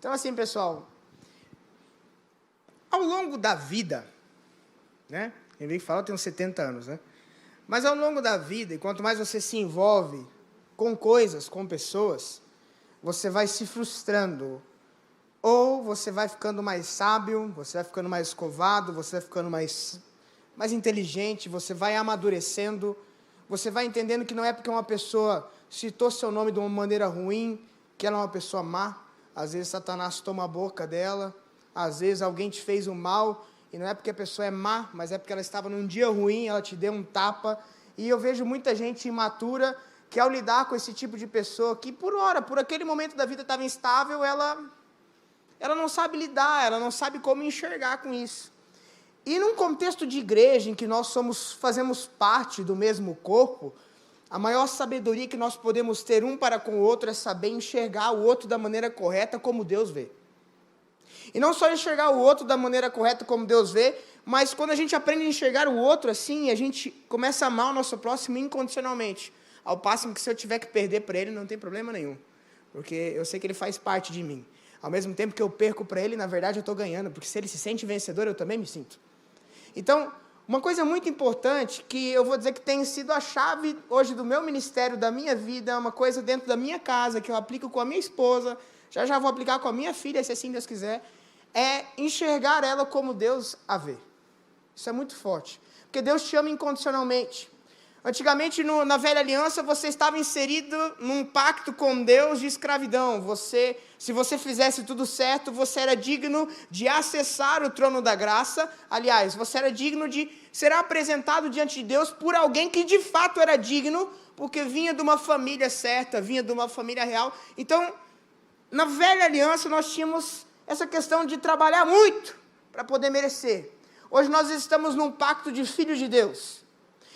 Então, assim, pessoal, ao longo da vida, né? Quem vem que fala, eu tenho 70 anos, né? Mas ao longo da vida, e quanto mais você se envolve com coisas, com pessoas, você vai se frustrando. Ou você vai ficando mais sábio, você vai ficando mais escovado, você vai ficando mais inteligente, você vai amadurecendo, você vai entendendo que não é porque uma pessoa citou seu nome de uma maneira ruim, que ela é uma pessoa má. Às vezes Satanás toma a boca dela, às vezes alguém te fez um mal, e não é porque a pessoa é má, mas é porque ela estava num dia ruim, ela te deu um tapa. E eu vejo muita gente imatura que, ao lidar com esse tipo de pessoa, que por aquele momento da vida estava instável, ela não sabe lidar, ela não sabe como enxergar com isso. E num contexto de igreja, em que nós fazemos parte do mesmo corpo, a maior sabedoria que nós podemos ter um para com o outro é saber enxergar o outro da maneira correta, como Deus vê. E não só enxergar o outro da maneira correta, como Deus vê, mas quando a gente aprende a enxergar o outro assim, a gente começa a amar o nosso próximo incondicionalmente. Ao passo que, se eu tiver que perder para ele, não tem problema nenhum, porque eu sei que ele faz parte de mim. Ao mesmo tempo que eu perco para ele, na verdade eu estou ganhando, porque se ele se sente vencedor, eu também me sinto. Então, uma coisa muito importante, que eu vou dizer que tem sido a chave hoje do meu ministério, da minha vida, uma coisa dentro da minha casa, que eu aplico com a minha esposa, já vou aplicar com a minha filha, se assim Deus quiser, é enxergar ela como Deus a vê. Isso é muito forte, porque Deus te ama incondicionalmente. Antigamente, na velha aliança, você estava inserido num pacto com Deus de escravidão. Se você fizesse tudo certo, você era digno de acessar o trono da graça. Aliás, você era digno de ser apresentado diante de Deus por alguém que de fato era digno, porque vinha de uma família certa, vinha de uma família real. Então, na velha aliança, nós tínhamos essa questão de trabalhar muito para poder merecer. Hoje nós estamos num pacto de filhos de Deus.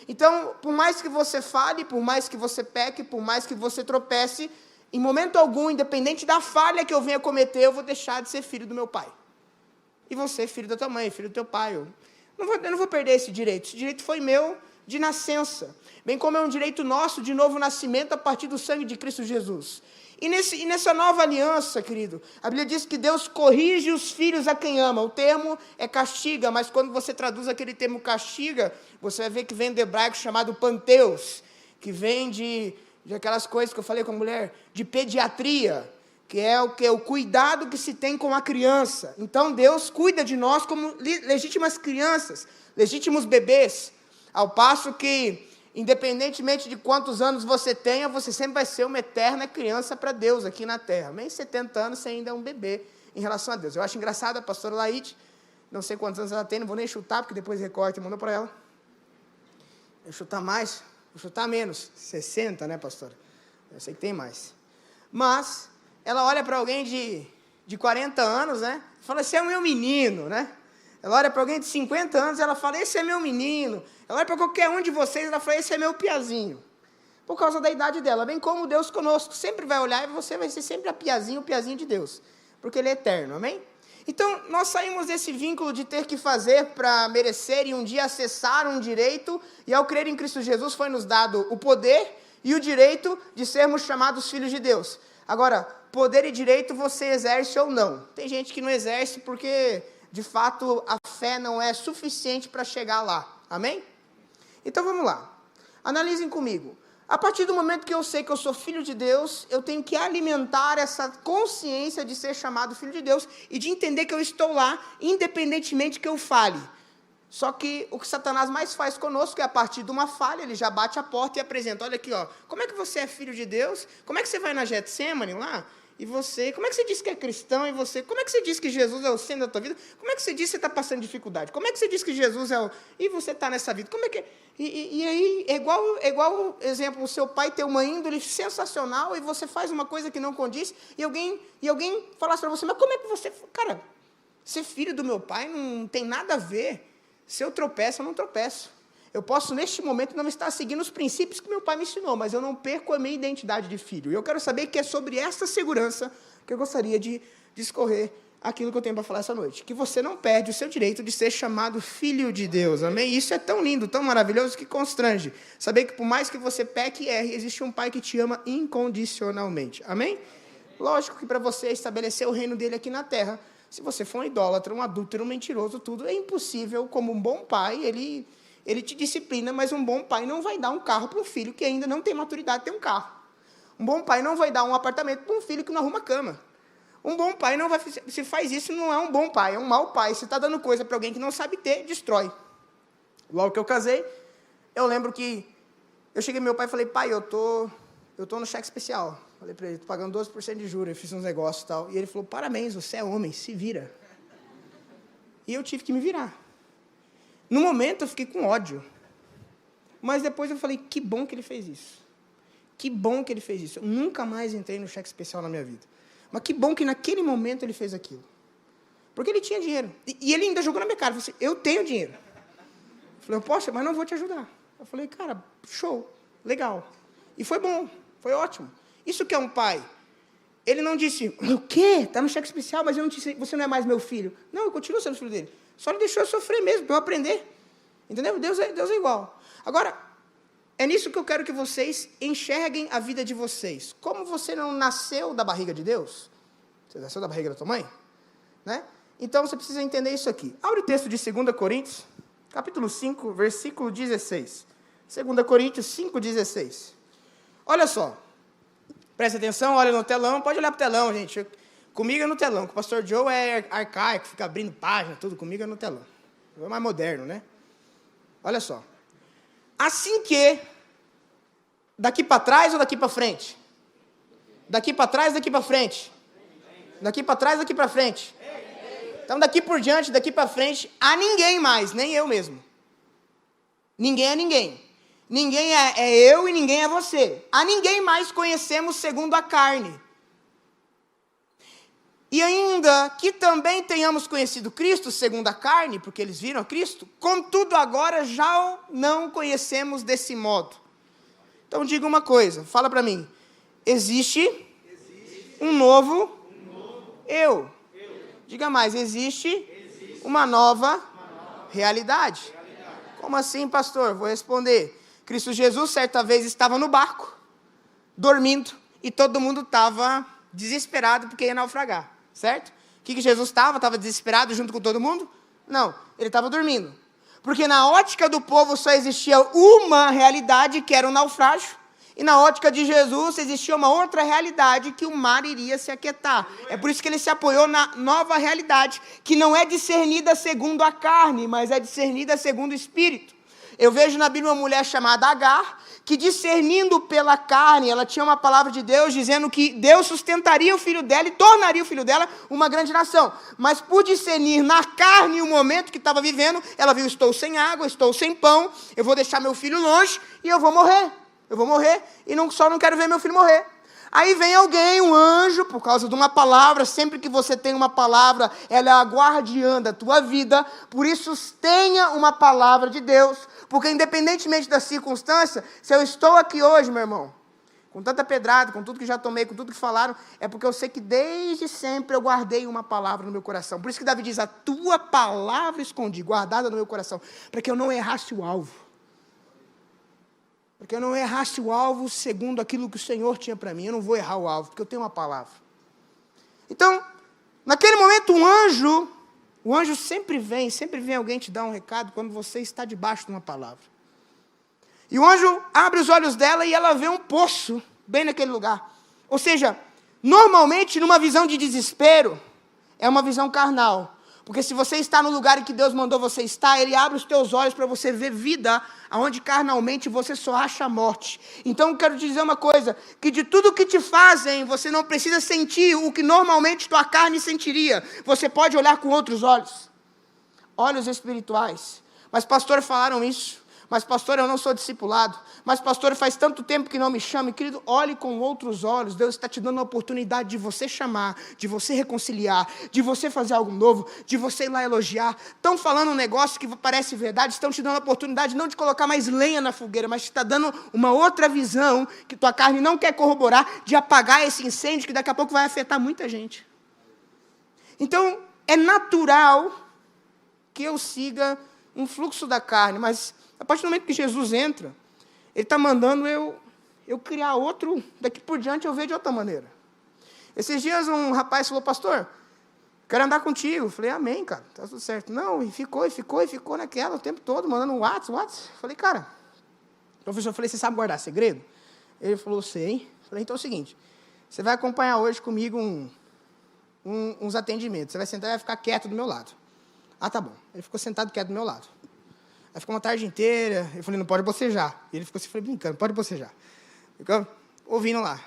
Então, por mais que você fale, por mais que você peque, por mais que você tropece, em momento algum, independente da falha que eu venha cometer, eu vou deixar de ser filho do meu pai. E você, filho da tua mãe, filho do teu pai. Eu não vou perder esse direito. Esse direito foi meu de nascença. Bem como é um direito nosso de novo nascimento a partir do sangue de Cristo Jesus. E nessa nova aliança, querido, a Bíblia diz que Deus corrige os filhos a quem ama. O termo é castiga, mas quando você traduz aquele termo castiga, você vai ver que vem do hebraico chamado panteus, que vem de aquelas coisas que eu falei com a mulher, de pediatria, que é o cuidado que se tem com a criança. Então Deus cuida de nós como legítimas crianças, legítimos bebês, ao passo que, independentemente de quantos anos você tenha, você sempre vai ser uma eterna criança para Deus aqui na terra. Nem 70 anos você ainda é um bebê em relação a Deus. Eu acho engraçado a pastora Laide, não sei quantos anos ela tem, não vou nem chutar, porque depois recorta e mandou para ela. Eu chutar mais, vou chutar menos, 60, né, pastora? Eu sei que tem mais. Mas ela olha para alguém de 40 anos, né, e fala, esse é o meu menino, né? Ela olha para alguém de 50 anos e ela fala, esse é meu menino. Ela olha para qualquer um de vocês e ela fala, esse é meu piazinho. Por causa da idade dela. Bem como Deus conosco sempre vai olhar e você vai ser sempre o piazinho de Deus. Porque Ele é eterno, amém? Então, nós saímos desse vínculo de ter que fazer para merecer e um dia acessar um direito. E ao crer em Cristo Jesus foi nos dado o poder e o direito de sermos chamados filhos de Deus. Agora, poder e direito você exerce ou não. Tem gente que não exerce porque, de fato, a fé não é suficiente para chegar lá. Amém? Então vamos lá. Analisem comigo. A partir do momento que eu sei que eu sou filho de Deus, eu tenho que alimentar essa consciência de ser chamado filho de Deus e de entender que eu estou lá, independentemente que eu fale. Só que o que Satanás mais faz conosco é, a partir de uma falha, ele já bate a porta e apresenta, olha aqui, ó, como é que você é filho de Deus? Como é que você vai na Getsemane lá? E você, como é que você diz que é cristão? E você, como é que você diz que Jesus é o centro da tua vida? Como é que você diz que você está passando dificuldade? Como é que você diz que Jesus é o... E você está nessa vida? Como é que... E aí, é igual, exemplo, o seu pai ter uma índole sensacional e você faz uma coisa que não condiz e alguém falasse para você, mas como é que você... Cara, ser filho do meu pai não tem nada a ver. Se eu tropeço, eu não tropeço. Eu posso, neste momento, não estar seguindo os princípios que meu pai me ensinou, mas eu não perco a minha identidade de filho. E eu quero saber que é sobre essa segurança que eu gostaria de discorrer aquilo que eu tenho para falar essa noite. Que você não perde o seu direito de ser chamado filho de Deus, amém? Isso é tão lindo, tão maravilhoso, que constrange. Saber que por mais que você peque e erre, existe um pai que te ama incondicionalmente, amém? Lógico que para você estabelecer o reino dele aqui na terra, se você for um idólatra, um adúltero, um mentiroso, tudo, é impossível. Como um bom pai, ele te disciplina, mas um bom pai não vai dar um carro para um filho que ainda não tem maturidade de ter um carro. Um bom pai não vai dar um apartamento para um filho que não arruma cama. Um bom pai não vai... Se faz isso, não é um bom pai, é um mau pai. Se está dando coisa para alguém que não sabe ter, destrói. Logo que eu casei, eu lembro que eu cheguei ao meu pai e falei, pai, eu tô no cheque especial. Falei para ele, estou pagando 12% de juros, eu fiz uns negócios e tal. E ele falou, parabéns, você é homem, se vira. E eu tive que me virar. No momento, eu fiquei com ódio. Mas depois eu falei, que bom que ele fez isso. Que bom que ele fez isso. Eu nunca mais entrei no cheque especial na minha vida. Mas que bom que naquele momento ele fez aquilo. Porque ele tinha dinheiro. E ele ainda jogou na minha cara. Ele falou assim, eu tenho dinheiro. Eu falei, poxa, mas não vou te ajudar. Eu falei, cara, show, legal. E foi bom, foi ótimo. Isso que é um pai. Ele não disse, o quê? Está no cheque especial, mas eu não disse, você não é mais meu filho. Não, eu continuo sendo filho dele. Só ele deixou eu sofrer mesmo, para eu aprender. Entendeu? Deus é igual. Agora, é nisso que eu quero que vocês enxerguem a vida de vocês. Como você não nasceu da barriga de Deus, você nasceu da barriga da tua mãe, né? Então, você precisa entender isso aqui. Abre o texto de 2 Coríntios, capítulo 5, versículo 16. 2 Coríntios 5, 16. Olha só. Presta atenção, olha no telão. Pode olhar para o telão, gente. Comigo é no telão. Com o pastor Joe é arcaico, fica abrindo página, tudo. Comigo é no telão. É mais moderno, né? Olha só. Assim que, daqui para trás ou daqui para frente? Daqui para trás, daqui para frente? Daqui para trás, daqui para frente? Então, daqui por diante, daqui para frente, a ninguém mais, nem eu mesmo. Ninguém é ninguém. Ninguém é eu e ninguém é você. A ninguém mais conhecemos segundo a carne. E ainda que também tenhamos conhecido Cristo segundo a carne, porque eles viram a Cristo, contudo agora já não conhecemos desse modo. Então diga uma coisa, fala para mim. Existe um novo eu. Diga mais, existe uma nova realidade. Como assim, pastor? Vou responder. Cristo Jesus, certa vez, estava no barco, dormindo, e todo mundo estava desesperado porque ia naufragar, certo? O que Jesus estava? Estava desesperado junto com todo mundo? Não, ele estava dormindo. Porque na ótica do povo só existia uma realidade, que era o naufrágio, e na ótica de Jesus existia uma outra realidade, que o mar iria se aquietar. É por isso que ele se apoiou na nova realidade, que não é discernida segundo a carne, mas é discernida segundo o Espírito. Eu vejo na Bíblia uma mulher chamada Agar, que discernindo pela carne, ela tinha uma palavra de Deus dizendo que Deus sustentaria o filho dela e tornaria o filho dela uma grande nação. Mas por discernir na carne o momento que estava vivendo, ela viu, estou sem água, estou sem pão, eu vou deixar meu filho longe e eu vou morrer. Eu vou morrer e só não quero ver meu filho morrer. Aí vem alguém, um anjo, por causa de uma palavra. Sempre que você tem uma palavra, ela é a guardiã da tua vida. Por isso, tenha uma palavra de Deus. Porque independentemente da circunstância, se eu estou aqui hoje, meu irmão, com tanta pedrada, com tudo que já tomei, com tudo que falaram, é porque eu sei que desde sempre eu guardei uma palavra no meu coração. Por isso que Davi diz, a tua palavra escondi, guardada no meu coração, para que eu não errasse o alvo. Para que eu não errasse o alvo segundo aquilo que o Senhor tinha para mim. Eu não vou errar o alvo, porque eu tenho uma palavra. Então, naquele momento, o anjo sempre vem alguém te dar um recado quando você está debaixo de uma palavra. E o anjo abre os olhos dela e ela vê um poço bem naquele lugar. Ou seja, normalmente numa visão de desespero, é uma visão carnal. Porque se você está no lugar em que Deus mandou você estar, Ele abre os teus olhos para você ver vida, onde carnalmente você só acha a morte. Então eu quero te dizer uma coisa, que de tudo que te fazem, você não precisa sentir o que normalmente tua carne sentiria. Você pode olhar com outros olhos. Olhos espirituais. Mas pastor, falaram isso. Mas pastor, eu não sou discipulado. Mas pastor, faz tanto tempo que não me chama. Querido, olhe com outros olhos. Deus está te dando a oportunidade de você chamar, de você reconciliar, de você fazer algo novo, de você ir lá elogiar. Estão falando um negócio que parece verdade, estão te dando a oportunidade não de colocar mais lenha na fogueira, mas te está dando uma outra visão que tua carne não quer corroborar, de apagar esse incêndio que daqui a pouco vai afetar muita gente. Então, é natural que eu siga um fluxo da carne, mas a partir do momento que Jesus entra, Ele está mandando eu criar outro, daqui por diante eu vejo de outra maneira. Esses dias um rapaz falou, pastor, quero andar contigo. Eu falei, amém, cara, tá tudo certo. Não, e ficou naquela o tempo todo, mandando um WhatsApp. Falei, cara, professor, você sabe guardar segredo? Ele falou, sei. Falei, então é o seguinte, você vai acompanhar hoje comigo uns atendimentos. Você vai sentar e vai ficar quieto do meu lado. Ah, tá bom. Ele ficou sentado quieto do meu lado. Aí ficou uma tarde inteira. Eu falei, não pode bocejar. E ele ficou assim, falei, brincando, pode bocejar. Ficou ouvindo lá.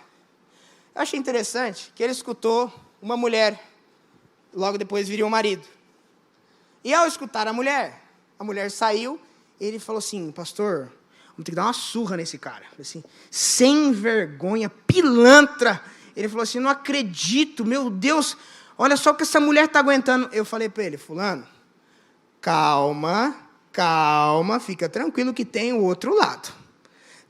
Eu achei interessante que ele escutou uma mulher, logo depois viria o marido. E ao escutar a mulher saiu, ele falou assim, pastor, vamos ter que dar uma surra nesse cara. Eu falei assim, sem vergonha, pilantra. Ele falou assim, não acredito, meu Deus, olha só o que essa mulher está aguentando. Eu falei para ele, fulano, calma, fica tranquilo que tem o outro lado.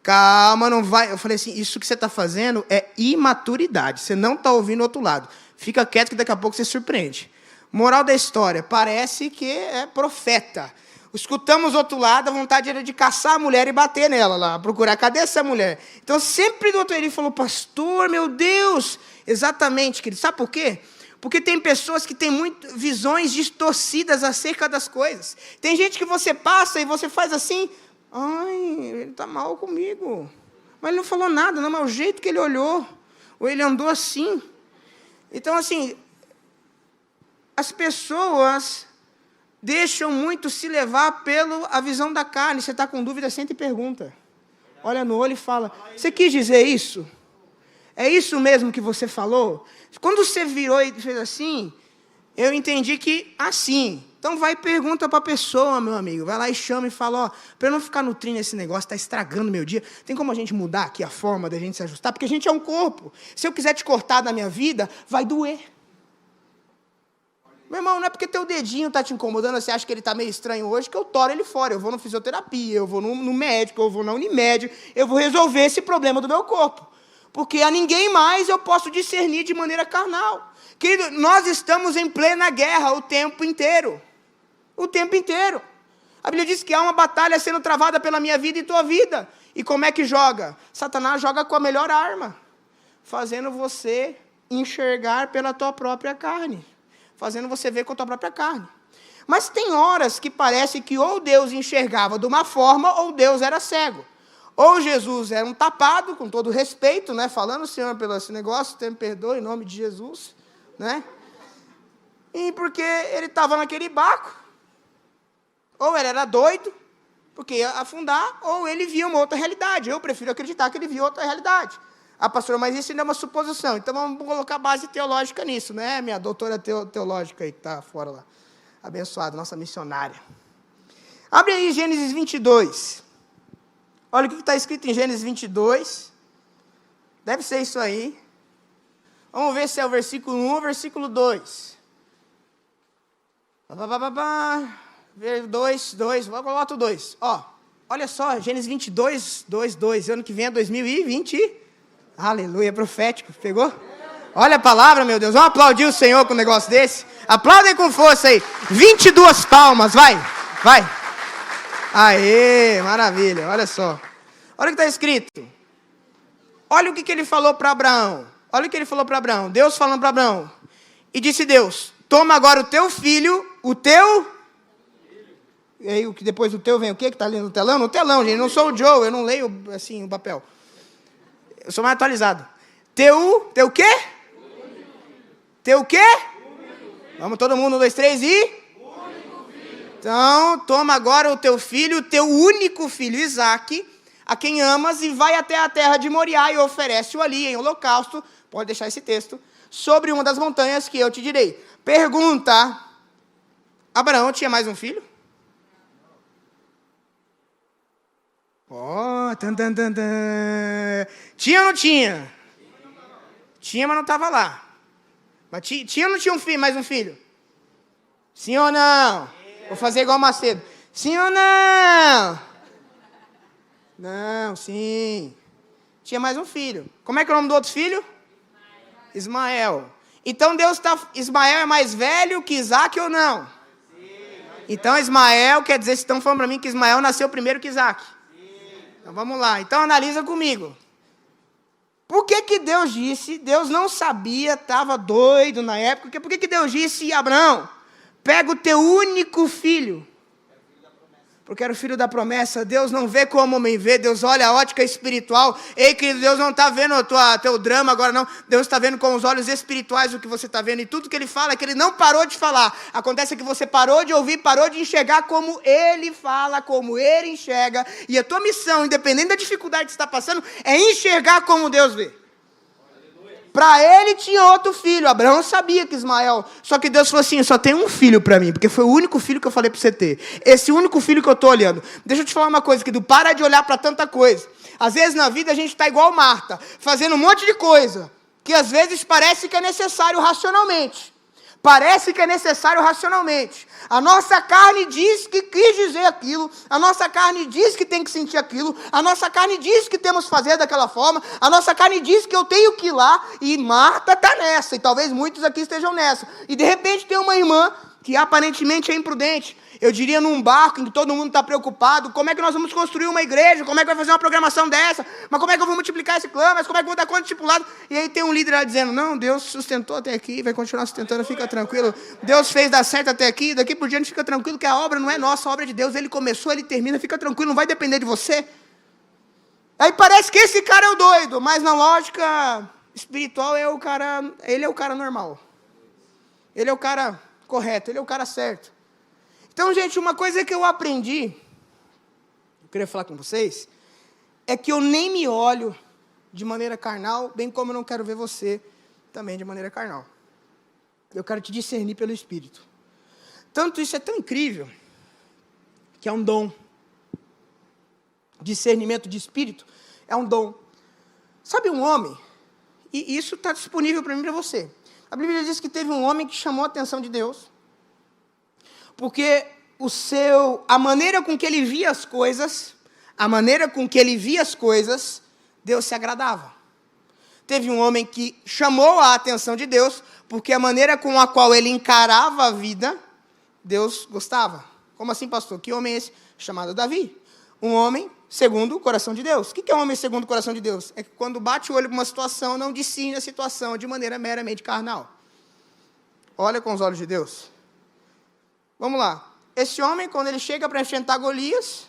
Calma, não vai. Eu falei assim, isso que você está fazendo é imaturidade, você não está ouvindo o outro lado. Fica quieto que daqui a pouco você surpreende. Moral da história, parece que é profeta. Escutamos o outro lado, a vontade era de caçar a mulher e bater nela lá, procurar, cadê essa mulher? Então, sempre do outro lado, ele falou, pastor, meu Deus. Exatamente, querido. Sabe por quê? Porque tem pessoas que têm visões distorcidas acerca das coisas. Tem gente que você passa e você faz assim, ai, ele está mal comigo. Mas ele não falou nada, não, mas o jeito que ele olhou, ou ele andou assim. Então, assim, as pessoas deixam muito se levar pela visão da carne. Você está com dúvida, senta e pergunta. Olha no olho e fala, você quis dizer isso? É isso mesmo que você falou? Quando você virou e fez assim, eu entendi que assim. Então vai e pergunta para a pessoa, meu amigo. Vai lá e chama e fala, ó, para eu não ficar nutrindo esse negócio, está estragando meu dia. Tem como a gente mudar aqui a forma da gente se ajustar? Porque a gente é um corpo. Se eu quiser te cortar da minha vida, vai doer. Meu irmão, não é porque teu dedinho está te incomodando, você acha que ele está meio estranho hoje, que eu toro ele fora. Eu vou na fisioterapia, eu vou no médico, eu vou na Unimed, eu vou resolver esse problema do meu corpo. Porque a ninguém mais eu posso discernir de maneira carnal. Querido, nós estamos em plena guerra o tempo inteiro. O tempo inteiro. A Bíblia diz que há uma batalha sendo travada pela minha vida e tua vida. E como é que joga? Satanás joga com a melhor arma. Fazendo você enxergar pela tua própria carne. Fazendo você ver com a tua própria carne. Mas tem horas que parece que ou Deus enxergava de uma forma, ou Deus era cego. Ou Jesus era um tapado, com todo respeito, né? Falando, Senhor, pelo esse negócio, me perdoe, em nome de Jesus, né? E porque ele estava naquele barco, ou ele era doido, porque ia afundar, ou ele via uma outra realidade. Eu prefiro acreditar que ele via outra realidade. Ah, pastor, mas isso ainda é uma suposição. Então vamos colocar base teológica nisso, né? Minha doutora teológica aí que está fora lá. Abençoada, nossa missionária. Abre aí Gênesis 22. Olha o que está escrito em Gênesis 22. Deve ser isso aí. Vamos ver se é o versículo 1 ou o versículo 2. 2, vou colocar o 2. Ó, olha só, Gênesis 22, 2. Ano que vem é 2020. Aleluia, profético. Pegou? Olha a palavra, meu Deus. Vamos aplaudir o Senhor com um negócio desse? Aplaudem com força aí. 22 palmas, vai. Aê, maravilha, olha só. Olha o que está escrito. Olha o que ele falou para Abraão. Olha o que ele falou para Abraão. Deus falando para Abraão. E disse Deus, toma agora o teu filho, o teu... E aí, depois do teu vem o quê que está ali no telão? No telão, gente. Eu não sou o Joe, eu não leio assim o papel. Eu sou mais atualizado. Teu quê? Teu quê? Vamos todo mundo, 1, 2, 3 e... Então, toma agora o teu filho, o teu único filho, Isaque, a quem amas, e vai até a terra de Moriá e oferece-o ali em holocausto, pode deixar esse texto, sobre uma das montanhas que eu te direi. Pergunta, Abraão tinha mais um filho? Ó, tinha ou não tinha? Tinha, mas não estava lá. Mas tinha ou não tinha mais um filho? Sim ou não? Vou fazer igual Macedo. Sim ou não? Não, sim. Tinha mais um filho. Como é que é o nome do outro filho? Ismael. Então Ismael é mais velho que Isaque ou não? Então Ismael, quer dizer, vocês estão falando para mim que Ismael nasceu primeiro que Isaque? Então vamos lá. Então analisa comigo. Por que Deus disse? Deus não sabia, estava doido na época. Por que Deus disse, Abraão, pega o teu único filho? Porque era o filho da promessa. Deus não vê como o homem vê, Deus olha a ótica espiritual. Ei, querido, Deus não está vendo teu drama agora, não. Deus está vendo com os olhos espirituais o que você está vendo. E tudo que ele fala é que ele não parou de falar. Acontece que você parou de ouvir, parou de enxergar como ele fala, como ele enxerga. E a tua missão, independente da dificuldade que você está passando, é enxergar como Deus vê. Para ele tinha outro filho. Abraão sabia que Ismael... Só que Deus falou assim, só tem um filho para mim, porque foi o único filho que eu falei para você ter. Esse único filho que eu estou olhando. Deixa eu te falar uma coisa, querido. Para de olhar para tanta coisa. Às vezes na vida a gente está igual Marta, fazendo um monte de coisa, que às vezes parece que é necessário racionalmente. Parece que é necessário racionalmente. A nossa carne diz que quis dizer aquilo. A nossa carne diz que tem que sentir aquilo. A nossa carne diz que temos que fazer daquela forma. A nossa carne diz que eu tenho que ir lá. E Marta está nessa. E talvez muitos aqui estejam nessa. E de repente tem uma irmã que aparentemente é imprudente. Eu diria num barco em que todo mundo está preocupado. Como é que nós vamos construir uma igreja? Como é que vai fazer uma programação dessa? Mas como é que eu vou multiplicar esse clã? Mas como é que eu vou dar conta de discipulado? E aí tem um líder lá dizendo, não, Deus sustentou até aqui, vai continuar sustentando, fica tranquilo. Deus fez dar certo até aqui, daqui por diante fica tranquilo que a obra não é nossa, a obra é de Deus. Ele começou, ele termina, fica tranquilo, não vai depender de você. Aí parece que esse cara é o doido, mas na lógica espiritual ele é o cara normal. Ele é o cara correto, ele é o cara certo. Então, gente, uma coisa que eu aprendi, eu queria falar com vocês, é que eu nem me olho de maneira carnal, bem como eu não quero ver você também de maneira carnal. Eu quero te discernir pelo Espírito. Tanto isso é tão incrível, que é um dom. Discernimento de Espírito é um dom. Sabe um homem, e isso está disponível para mim e para você. A Bíblia diz que teve um homem que chamou a atenção de Deus, porque a maneira com que ele via as coisas, Deus se agradava. Teve um homem que chamou a atenção de Deus, porque a maneira com a qual ele encarava a vida, Deus gostava. Como assim, pastor? Que homem é esse? Chamado Davi. Um homem segundo o coração de Deus. O que é um homem segundo o coração de Deus? É que quando bate o olho para uma situação, não discerne a situação de maneira meramente carnal. Olha com os olhos de Deus. Vamos lá. Esse homem, quando ele chega para enfrentar Golias,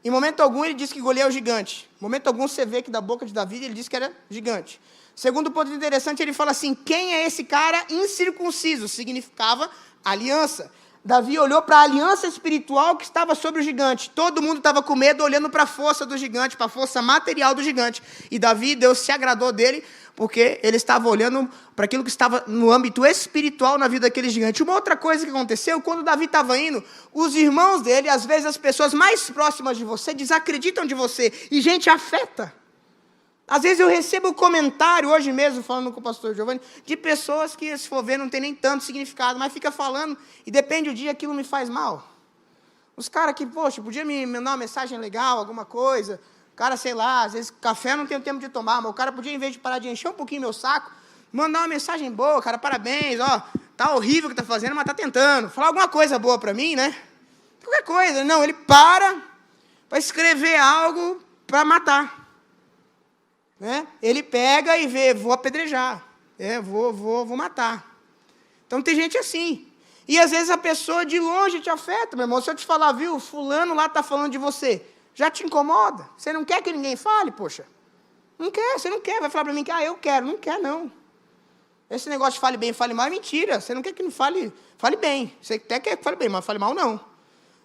em momento algum ele diz que Golias é o gigante. Em momento algum você vê que da boca de Davi ele diz que era gigante. Segundo ponto interessante, ele fala assim, quem é esse cara incircunciso? Significava aliança. Davi olhou para a aliança espiritual que estava sobre o gigante. Todo mundo estava com medo, olhando para a força do gigante, para a força material do gigante. E Davi, Deus se agradou dele, porque ele estava olhando para aquilo que estava no âmbito espiritual na vida daquele gigante. Uma outra coisa que aconteceu, quando Davi estava indo, os irmãos dele, às vezes as pessoas mais próximas de você, desacreditam de você. E gente afeta. Às vezes eu recebo comentário, hoje mesmo, falando com o pastor Giovanni, de pessoas que, se for ver, não tem nem tanto significado, mas fica falando, e depende do dia, aquilo me faz mal. Os caras que, poxa, podia me mandar uma mensagem legal, alguma coisa, o cara, sei lá, às vezes café eu não tenho tempo de tomar, mas o cara podia, em vez de parar de encher um pouquinho meu saco, mandar uma mensagem boa, cara, parabéns, ó, tá horrível o que tá fazendo, mas tá tentando, falar alguma coisa boa para mim, né? Qualquer coisa, não, ele para escrever algo para matar. Né? Ele pega e vê, vou apedrejar, vou matar. Então tem gente assim. E às vezes a pessoa de longe te afeta, meu irmão. Se eu te falar, viu, fulano lá está falando de você, já te incomoda? Você não quer que ninguém fale, poxa? Não quer, você não quer, vai falar para mim que eu quero, não quer não. Esse negócio de fale bem, fale mal é mentira. Você não quer que não fale bem. Você até quer que fale bem, mas fale mal não.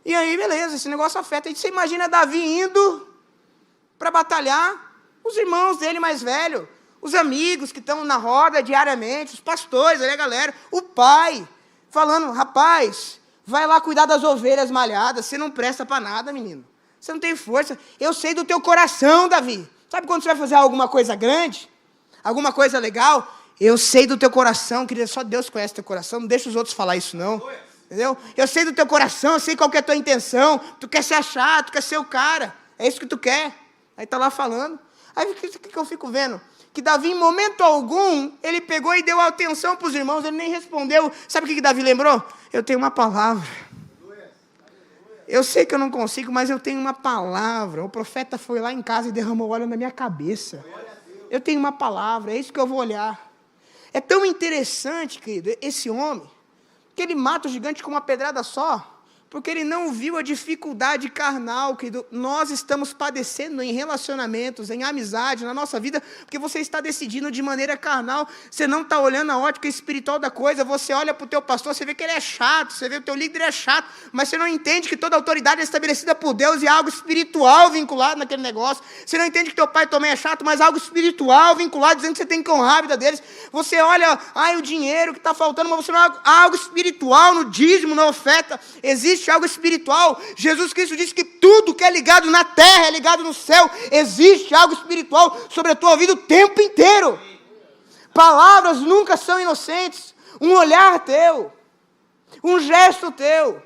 E aí, beleza, esse negócio afeta. E você imagina Davi indo para batalhar, os irmãos dele mais velhos, os amigos que estão na roda diariamente, os pastores, a galera, o pai, falando, rapaz, vai lá cuidar das ovelhas malhadas, você não presta para nada, menino. Você não tem força. Eu sei do teu coração, Davi. Sabe quando você vai fazer alguma coisa grande? Alguma coisa legal? Eu sei do teu coração, querida, só Deus conhece teu coração, não deixa os outros falar isso não. Entendeu? Eu sei do teu coração, eu sei qual que é a tua intenção, tu quer ser achado, tu quer ser o cara, é isso que tu quer. Aí está lá falando. Aí o que eu fico vendo? Que Davi, em momento algum, ele pegou e deu atenção para os irmãos, ele nem respondeu. Sabe o que Davi lembrou? Eu tenho uma palavra. Eu sei que eu não consigo, mas eu tenho uma palavra. O profeta foi lá em casa e derramou óleo na minha cabeça. eu tenho uma palavra, é isso que eu vou olhar. É tão interessante, querido, esse homem, que ele mata o gigante com uma pedrada só, porque ele não viu a dificuldade carnal que nós estamos padecendo em relacionamentos, em amizade, na nossa vida, porque você está decidindo de maneira carnal, você não está olhando a ótica espiritual da coisa, você olha para o teu pastor, você vê que ele é chato, você vê que o teu líder é chato, mas você não entende que toda autoridade é estabelecida por Deus e há algo espiritual vinculado naquele negócio, você não entende que teu pai também é chato, mas há algo espiritual vinculado, dizendo que você tem que honrar a vida deles, você olha, o dinheiro que está faltando, mas você não há algo espiritual no dízimo, na oferta, existe algo espiritual. Jesus Cristo disse que tudo que é ligado na terra é ligado no céu. Existe algo espiritual sobre a tua vida o tempo inteiro. Palavras nunca são inocentes. Um olhar teu, um gesto teu.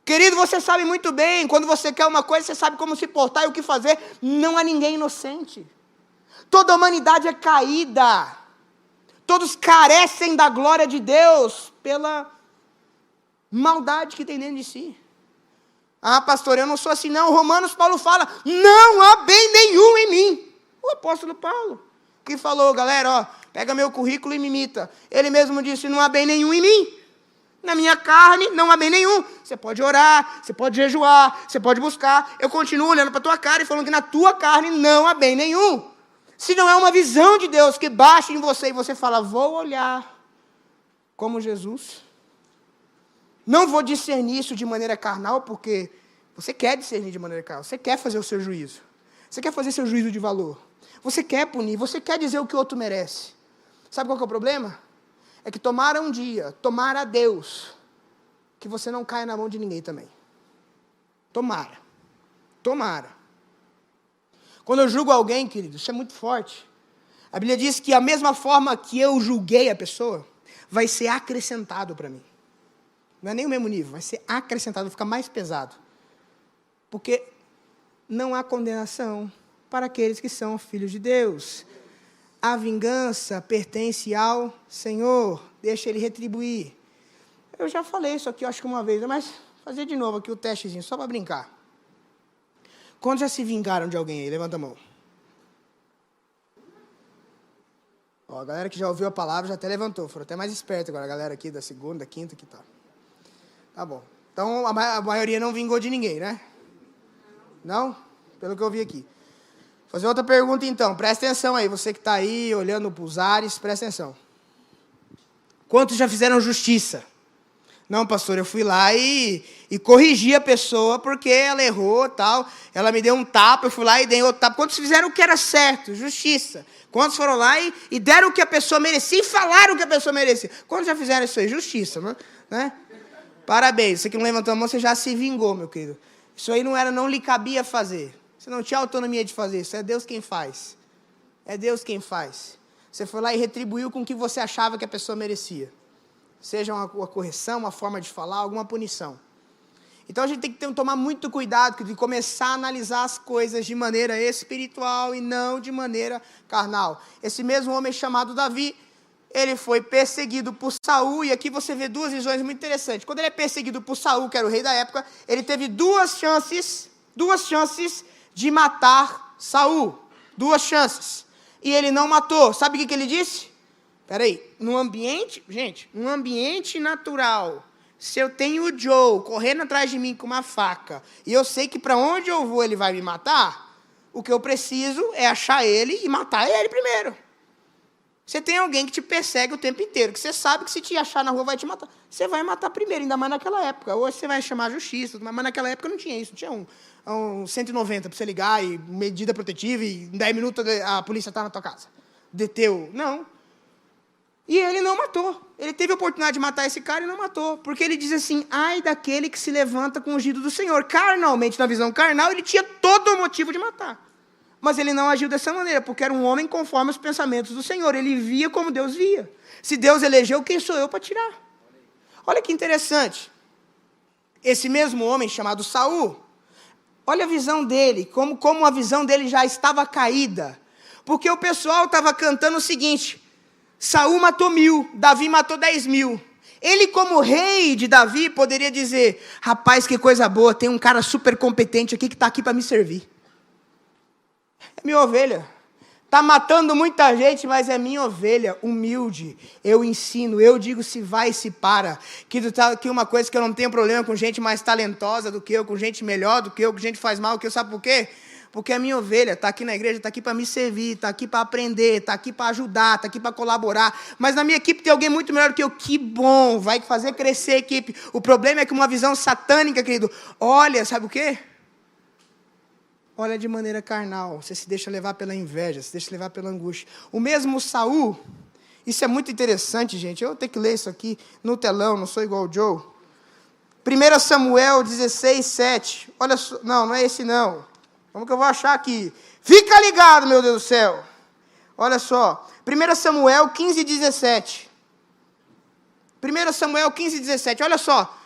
Querido, você sabe muito bem, quando você quer uma coisa, você sabe como se portar e o que fazer. Não há ninguém inocente. Toda a humanidade é caída. Todos carecem da glória de Deus pela maldade que tem dentro de si. Pastor, eu não sou assim não. Romanos, Paulo fala, não há bem nenhum em mim. O apóstolo Paulo, que falou, galera, pega meu currículo e me imita. Ele mesmo disse, não há bem nenhum em mim. Na minha carne não há bem nenhum. Você pode orar, você pode jejuar, você pode buscar. Eu continuo olhando para a tua cara e falando que na tua carne não há bem nenhum. Se não é uma visão de Deus que baixa em você e você fala, vou olhar como Jesus. Não vou discernir isso de maneira carnal, porque você quer discernir de maneira carnal. Você quer fazer o seu juízo. Você quer fazer seu juízo de valor. Você quer punir. Você quer dizer o que o outro merece. Sabe qual que é o problema? É que tomara um dia, tomara a Deus, que você não caia na mão de ninguém também. Tomara. Tomara. Quando eu julgo alguém, querido, isso é muito forte. A Bíblia diz que a mesma forma que eu julguei a pessoa, vai ser acrescentado para mim. Não é nem o mesmo nível, vai ser acrescentado, vai ficar mais pesado. Porque não há condenação para aqueles que são filhos de Deus. A vingança pertence ao Senhor, deixa Ele retribuir. Eu já falei isso aqui, acho que uma vez, mas vou fazer de novo aqui o testezinho, só para brincar. Quando já se vingaram de alguém aí? Levanta a mão. A galera que já ouviu a palavra já até levantou, foram até mais espertos agora, a galera aqui da segunda, da quinta, que tal. Tá bom. Então, a maioria não vingou de ninguém, né? Não? Pelo que eu vi aqui. Vou fazer outra pergunta, então. Presta atenção aí. Você que está aí, olhando para os ares, presta atenção. Quantos já fizeram justiça? Não, pastor, eu fui lá e corrigi a pessoa porque ela errou, tal. Ela me deu um tapa, eu fui lá e dei outro tapa. Quantos fizeram o que era certo? Justiça. Quantos foram lá e deram o que a pessoa merecia e falaram o que a pessoa merecia? Quantos já fizeram isso aí? Justiça, né? Parabéns, você que não levantou a mão, você já se vingou, meu querido. Isso aí não lhe cabia fazer. Você não tinha autonomia de fazer isso, é Deus quem faz. É Deus quem faz. Você foi lá e retribuiu com o que você achava que a pessoa merecia. Seja uma correção, uma forma de falar, alguma punição. Então a gente tem que tomar muito cuidado de começar a analisar as coisas de maneira espiritual e não de maneira carnal. Esse mesmo homem chamado Davi, ele foi perseguido por Saul, e aqui você vê duas visões muito interessantes. Quando ele é perseguido por Saul, que era o rei da época, ele teve duas chances de matar Saul. 2 chances. E ele não matou. Sabe o que ele disse? Peraí, num ambiente natural, se eu tenho o Joe correndo atrás de mim com uma faca, e eu sei que para onde eu vou ele vai me matar, o que eu preciso é achar ele e matar ele primeiro. Você tem alguém que te persegue o tempo inteiro, que você sabe que se te achar na rua vai te matar. Você vai matar primeiro, ainda mais naquela época. Hoje você vai chamar a justiça, mas naquela época não tinha isso. Não tinha um 190 para você ligar, e medida protetiva, e em 10 minutos a polícia está na tua casa. Deteu. Não. E ele não matou. Ele teve a oportunidade de matar esse cara e não matou. Porque ele diz assim, ai daquele que se levanta com o ungido do Senhor. Carnalmente, na visão carnal, ele tinha todo o motivo de matar. Mas ele não agiu dessa maneira, porque era um homem conforme os pensamentos do Senhor. Ele via como Deus via. Se Deus elegeu, quem sou eu para tirar? Olha que interessante. Esse mesmo homem chamado Saul, olha a visão dele, como a visão dele já estava caída. Porque o pessoal estava cantando o seguinte, Saul matou 1000, Davi matou 10.000. Ele, como rei de Davi, poderia dizer, rapaz, que coisa boa, tem um cara super competente aqui que está aqui para me servir. É minha ovelha. Está matando muita gente, mas é minha ovelha, humilde. Eu ensino, eu digo se vai e se para. Que uma coisa que eu não tenho problema com gente mais talentosa do que eu, com gente melhor do que eu, com gente que faz mal do que eu. Sabe por quê? Porque a minha ovelha está aqui na igreja, está aqui para me servir, está aqui para aprender, está aqui para ajudar, está aqui para colaborar. Mas na minha equipe tem alguém muito melhor do que eu. Que bom, vai fazer crescer a equipe. O problema é que uma visão satânica, querido, olha, sabe o quê? Olha de maneira carnal, você se deixa levar pela inveja, se deixa levar pela angústia. O mesmo Saul, isso é muito interessante, gente, eu vou ter que ler isso aqui no telão, não sou igual o Joe. 1 Samuel 16, 7, olha só, não é esse não, como que eu vou achar aqui? Fica ligado, meu Deus do céu, olha só, 1 Samuel 15, 17, 1 Samuel 15, 17, olha só.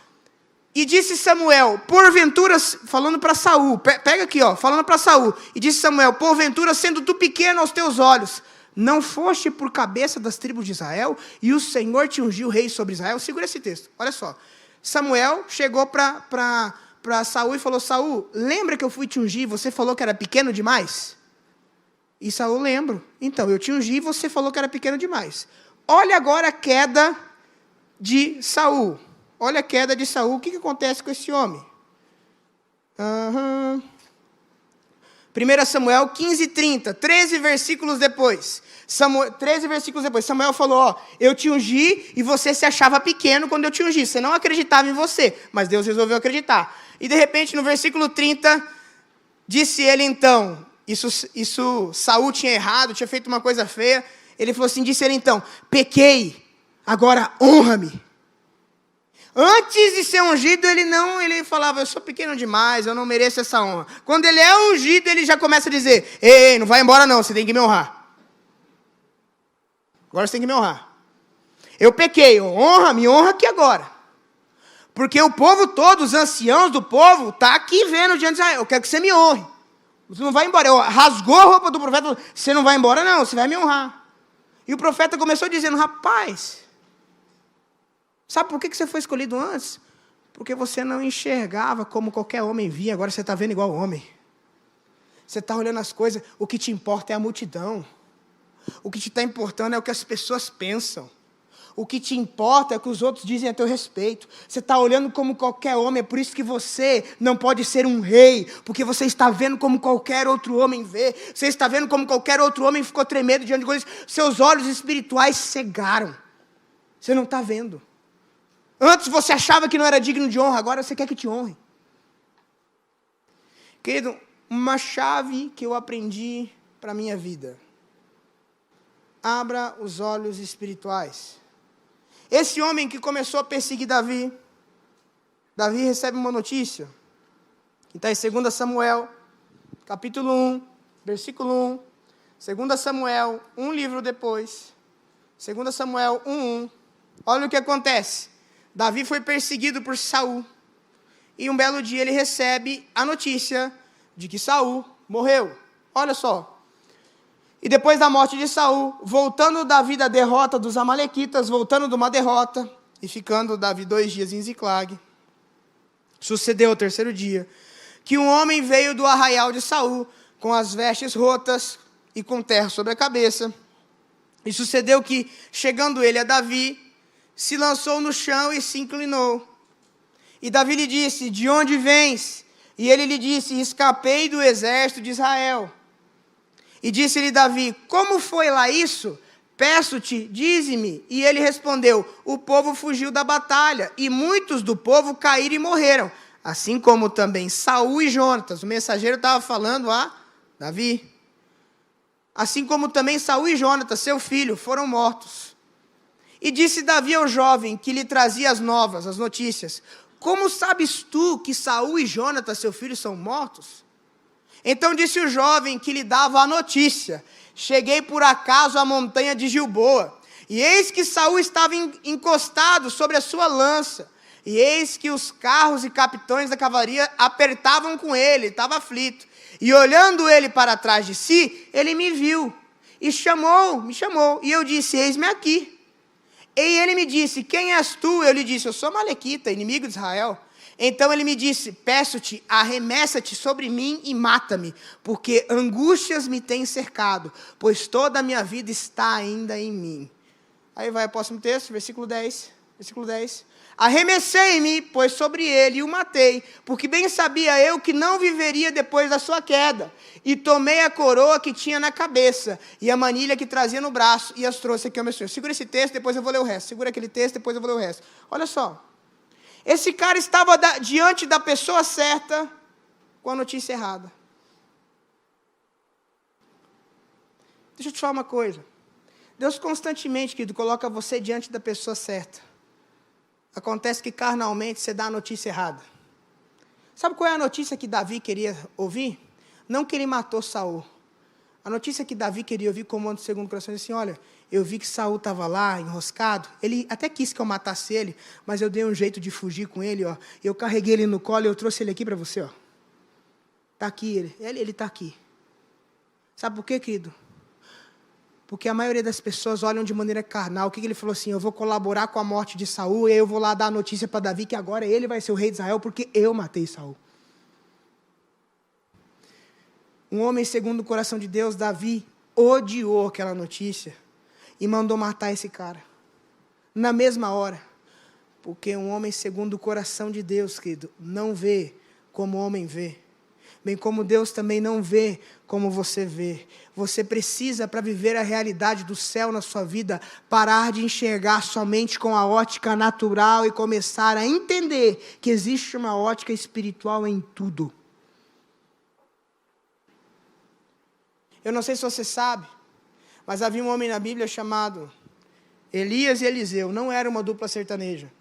E disse Samuel, porventura, falando para Saul, pega aqui, falando para Saul, e disse Samuel, porventura, sendo tu pequeno aos teus olhos, não foste por cabeça das tribos de Israel, e o Senhor te ungiu rei sobre Israel? Segura esse texto, olha só. Samuel chegou para Saul e falou, Saul, lembra que eu fui te ungir e você falou que era pequeno demais? E Saul, lembro. Então, eu te ungi e você falou que era pequeno demais. Olha agora a queda de Saul. Olha a queda de Saul, o que acontece com esse homem? 1 Samuel 15, 30, 13 versículos depois. 13 versículos depois, Samuel falou, eu te ungi e você se achava pequeno quando eu te ungi. Você não acreditava em você, mas Deus resolveu acreditar. E de repente, no versículo 30, disse ele então, isso Saul tinha errado, tinha feito uma coisa feia. Ele falou assim, disse ele então, pequei, agora honra-me. Antes de ser ungido, ele falava, eu sou pequeno demais, eu não mereço essa honra. Quando ele é ungido, ele já começa a dizer, ei, não vai embora não, você tem que me honrar. Agora você tem que me honrar. Eu pequei, me honra aqui agora. Porque o povo todo, os anciãos do povo, está aqui vendo diante de Israel, eu quero que você me honre. Você não vai embora, rasgou a roupa do profeta, você não vai embora não, você vai me honrar. E o profeta começou dizendo, rapaz, sabe por que você foi escolhido antes? Porque você não enxergava como qualquer homem via, agora você está vendo igual homem. Você está olhando as coisas, o que te importa é a multidão. O que te está importando é o que as pessoas pensam. O que te importa é o que os outros dizem a teu respeito. Você está olhando como qualquer homem, é por isso que você não pode ser um rei, porque você está vendo como qualquer outro homem vê. Você está vendo como qualquer outro homem ficou tremendo diante de coisas. Seus olhos espirituais cegaram. Você não está vendo. Antes você achava que não era digno de honra, agora você quer que te honre. Querido, uma chave que eu aprendi para a minha vida. Abra os olhos espirituais. Esse homem que começou a perseguir Davi recebe uma notícia, que está em 2 Samuel, capítulo 1, versículo 1, 2 Samuel, um livro depois, 2 Samuel 1:1. Olha o que acontece. Davi foi perseguido por Saul, e um belo dia ele recebe a notícia de que Saul morreu. Olha só. E depois da morte de Saul, voltando Davi da derrota dos amalequitas, voltando de uma derrota, e ficando Davi 2 dias em Ziclag, sucedeu ao 3º dia, que um homem veio do arraial de Saul, com as vestes rotas e com terra sobre a cabeça. E sucedeu que, chegando ele a Davi, se lançou no chão e se inclinou. E Davi lhe disse, de onde vens? E ele lhe disse, escapei do exército de Israel. E disse-lhe Davi, como foi lá isso? Peço-te, dize-me. E ele respondeu, o povo fugiu da batalha, e muitos do povo caíram e morreram, assim como também Saul e Jonatas. O mensageiro estava falando a Davi. Assim como também Saul e Jonatas, seu filho, foram mortos. E disse Davi ao jovem que lhe trazia as novas, as notícias, como sabes tu que Saul e Jonatas, seu filho, são mortos? Então disse o jovem que lhe dava a notícia, cheguei por acaso à montanha de Gilboa, e eis que Saul estava encostado sobre a sua lança, e eis que os carros e capitães da cavalaria apertavam com ele, estava aflito. E olhando ele para trás de si, ele me viu, e me chamou, e eu disse, eis-me aqui. E ele me disse, quem és tu? Eu lhe disse, eu sou Malequita, inimigo de Israel. Então ele me disse, peço-te, arremessa-te sobre mim e mata-me, porque angústias me têm cercado, pois toda a minha vida está ainda em mim. Aí vai o próximo texto, versículo 10. Arremessei-me, pois sobre ele, e o matei, porque bem sabia eu que não viveria depois da sua queda. E tomei a coroa que tinha na cabeça, e a manilha que trazia no braço, e as trouxe aqui ao meu Senhor. Segura esse texto, depois eu vou ler o resto. Segura aquele texto, depois eu vou ler o resto. Olha só. Esse cara estava diante da pessoa certa, com a notícia errada. Deixa eu te falar uma coisa. Deus constantemente, querido, coloca você diante da pessoa certa. Acontece que carnalmente você dá a notícia errada. Sabe qual é a notícia que Davi queria ouvir? Não que ele matou Saul. A notícia que Davi queria ouvir como homem do segundo coração, assim, olha, eu vi que Saul estava lá, enroscado, ele até quis que eu matasse ele, mas eu dei um jeito de fugir com ele, ó. Eu carreguei ele no colo e eu trouxe ele aqui para você, ó. Está aqui ele está aqui. Sabe por quê, querido? Porque a maioria das pessoas olham de maneira carnal. O que ele falou assim? Eu vou colaborar com a morte de Saul, e aí eu vou lá dar a notícia para Davi que agora ele vai ser o rei de Israel, porque eu matei Saul. Um homem segundo o coração de Deus, Davi, odiou aquela notícia e mandou matar esse cara. Na mesma hora. Porque um homem segundo o coração de Deus, querido, não vê como o homem vê. Bem como Deus também não vê como você vê. Você precisa, para viver a realidade do céu na sua vida, parar de enxergar somente com a ótica natural e começar a entender que existe uma ótica espiritual em tudo. Eu não sei se você sabe, mas havia um homem na Bíblia chamado Elias e Eliseu. Não era uma dupla sertaneja,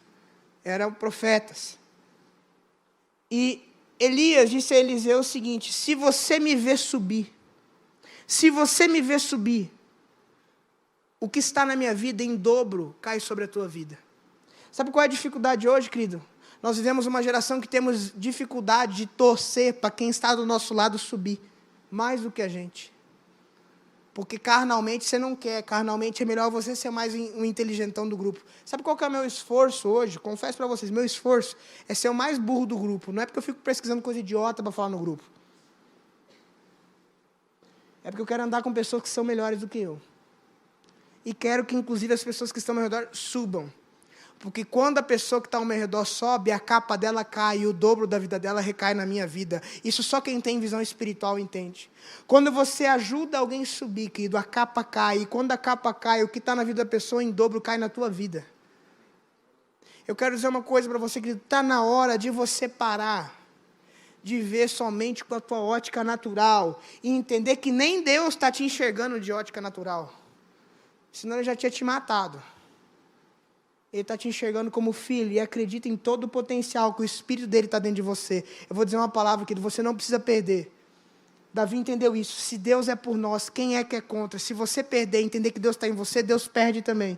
eram profetas. E Elias disse a Eliseu o seguinte: se você me ver subir, o que está na minha vida em dobro cai sobre a tua vida. Sabe qual é a dificuldade hoje, querido? Nós vivemos uma geração que temos dificuldade de torcer para quem está do nosso lado subir, mais do que a gente. Porque carnalmente você não quer, carnalmente é melhor você ser mais um inteligentão do grupo. Sabe qual que é o meu esforço hoje? Confesso para vocês, meu esforço é ser o mais burro do grupo. Não é porque eu fico pesquisando coisa idiota para falar no grupo. É porque eu quero andar com pessoas que são melhores do que eu. E quero que, inclusive, as pessoas que estão ao meu redor subam. Porque quando a pessoa que está ao meu redor sobe, a capa dela cai e o dobro da vida dela recai na minha vida. Isso só quem tem visão espiritual entende. Quando você ajuda alguém a subir, querido, a capa cai. E quando a capa cai, o que está na vida da pessoa em dobro cai na tua vida. Eu quero dizer uma coisa para você, querido. Está na hora de você parar de ver somente com a tua ótica natural e entender que nem Deus está te enxergando de ótica natural. Senão Ele já tinha te matado. Ele está te enxergando como filho e acredita em todo o potencial que o Espírito dele está dentro de você. Eu vou dizer uma palavra que você não precisa perder. Davi entendeu isso. Se Deus é por nós, quem é que é contra? Se você perder e entender que Deus está em você, Deus perde também.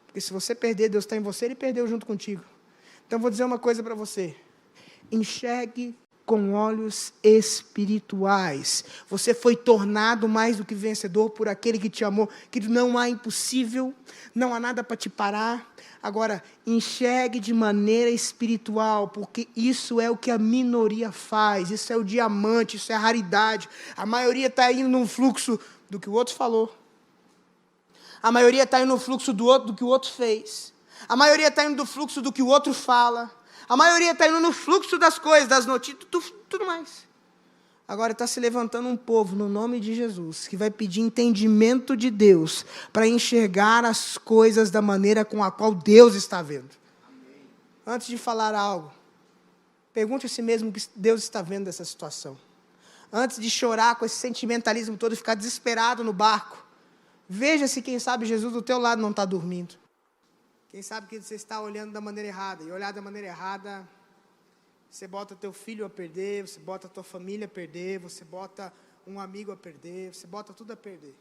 Porque se você perder, Deus está em você, Ele perdeu junto contigo. Então eu vou dizer uma coisa para você. Enxergue com olhos espirituais. Você foi tornado mais do que vencedor por aquele que te amou. Que não há impossível, não há nada para te parar. Agora, enxergue de maneira espiritual, porque isso é o que a minoria faz. Isso é o diamante, isso é a raridade. A maioria está indo num fluxo do que o outro falou. A maioria está indo no fluxo do que o outro fez. A maioria está indo no fluxo do que o outro fala. A maioria está indo no fluxo das coisas, das notícias, tudo mais. Agora está se levantando um povo, no nome de Jesus, que vai pedir entendimento de Deus, para enxergar as coisas da maneira com a qual Deus está vendo. Amém. Antes de falar algo, pergunte a si mesmo o que Deus está vendo dessa situação. Antes de chorar com esse sentimentalismo todo e ficar desesperado no barco, veja se, quem sabe, Jesus do teu lado não está dormindo. Quem sabe que você está olhando da maneira errada. E olhar da maneira errada, você bota teu filho a perder, você bota tua família a perder, você bota um amigo a perder, você bota tudo a perder.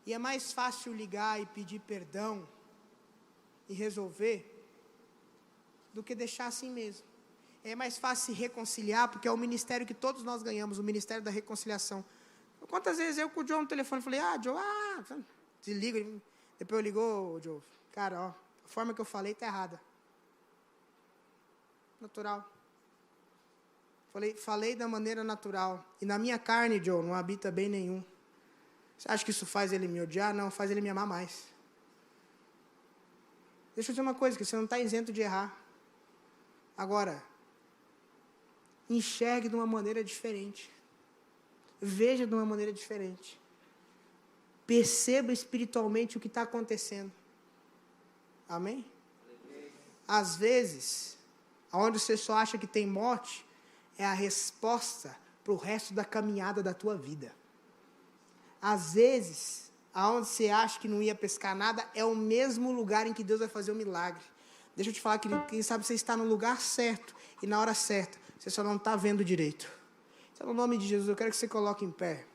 E é mais fácil ligar e pedir perdão e resolver do que deixar assim mesmo. É mais fácil se reconciliar, porque é o ministério que todos nós ganhamos, o ministério da reconciliação. Quantas vezes eu com o Joe no telefone falei, Joe, desliga. Depois eu ligou, Joe. Cara, ó, a forma que eu falei está errada. Natural. Falei da maneira natural. E na minha carne, Joe, não habita bem nenhum. Você acha que isso faz ele me odiar? Não, faz ele me amar mais. Deixa eu dizer uma coisa, que você não está isento de errar. Agora, enxergue de uma maneira diferente. Veja de uma maneira diferente. Perceba espiritualmente o que está acontecendo. Amém? Às vezes, aonde você só acha que tem morte, é a resposta para o resto da caminhada da tua vida. Às vezes, aonde você acha que não ia pescar nada, é o mesmo lugar em que Deus vai fazer um milagre. Deixa eu te falar, querido, quem sabe você está no lugar certo e na hora certa, você só não está vendo direito. Então, no nome de Jesus, eu quero que você coloque em pé.